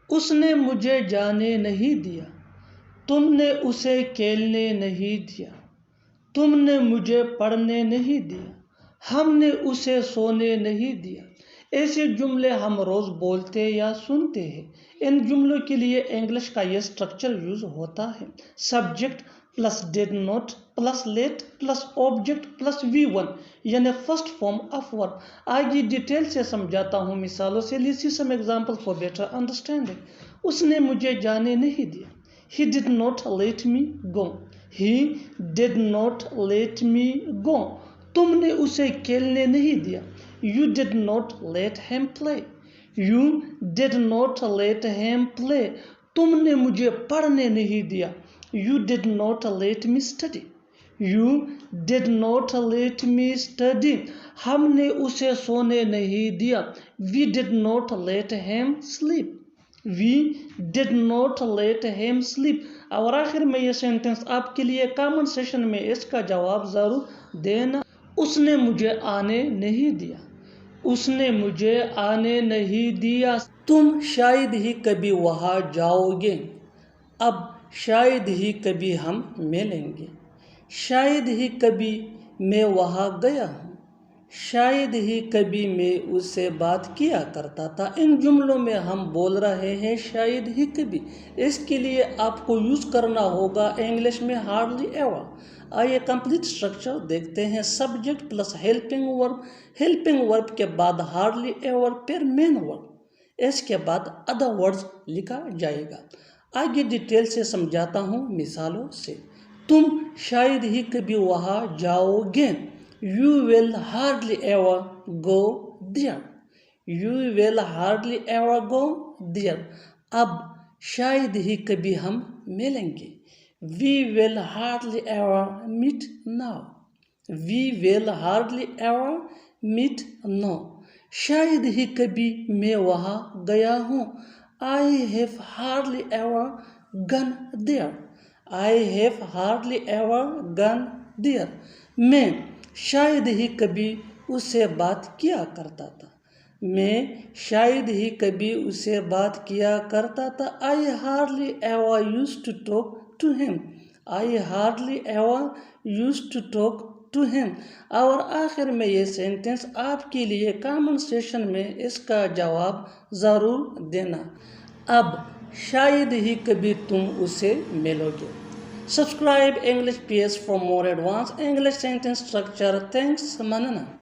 اس نے مجھے جانے نہیں دیا، تم نے اسے کھیلنے نہیں دیا، تم نے مجھے پڑھنے نہیں دیا، ہم نے اسے سونے نہیں دیا۔ ایسے جملے ہم روز بولتے یا سنتے ہیں۔ ان جملوں کے لیے انگلش کا یہ سٹرکچر یوز ہوتا ہے: subject plus did not plus let plus object plus V1، یعنی فرسٹ فارم آف ورب۔ آگے ڈیٹیل سے سمجھاتا ہوں مثالوں سے۔ Let's see some examples for better understanding۔ اس نے مجھے جانے نہیں دیا۔ He did not let me go۔ He did not let me go۔ تم نے اسے کھیلنے نہیں دیا۔ You did not let him play۔ You did not let him play۔ تم نے مجھے پڑھنے نہیں دیا۔ You did not let me study۔ You did not let me study۔ ہم نے اسے سونے نہیں دیا۔ We did not let him sleep۔ We did not let him sleep۔ اور آخر میں یہ سینٹنس آپ کے لیے کامن سیشن میں اس کا جواب ضرور دینا۔ اس نے مجھے آنے نہیں دیا۔ اس نے مجھے آنے نہیں دیا۔ تم شاید ہی کبھی وہاں جاؤ گے۔ اب شاید ہی کبھی ہم ملیں گے۔ شاید ہی کبھی میں وہاں گیا ہوں۔ شاید ہی کبھی میں اس سے بات کیا کرتا تھا۔ ان جملوں میں ہم بول رہے ہیں شاید ہی کبھی۔ اس کے لیے آپ کو یوز کرنا ہوگا انگلش میں ہارڈلی ایور۔ آئیے کمپلیٹ سٹرکچر دیکھتے ہیں۔ سبجیکٹ پلس ہیلپنگ ورب۔ ہیلپنگ ورب کے بعد ہارڈلی ایور پھر مین ورب، اس کے بعد ادر ورڈز لکھا جائے گا۔ آگے ڈیٹیل سے سمجھاتا ہوں مثالوں سے۔ تم شاید ہی کبھی وہاں جاؤ گے۔ You will hardly ever go there۔ You will hardly ever go there۔ اب شاید ہی کبھی ہم ملیں گے۔ We will hardly ever meet now۔ We will hardly ever meet now۔ شاید ہی کبھی میں وہاں گیا ہوں۔ I have hardly ever gone there۔ I have hardly ever gone there۔ میں شاید ہی کبھی اس سے بات کیا کرتا تھا۔ میں شاید ہی کبھی اس سے بات کیا کرتا تھا۔ I hardly ever used to talk to him۔ I hardly ever used to talk to him۔ اور آخر میں یہ سینٹنس آپ کے لیے کامن سیشن میں اس کا جواب ضرور دینا۔ اب شاید ہی کبھی تم اسے ملو گے۔ Subscribe English PS for more advanced English sentence structure. Thanks, Manana.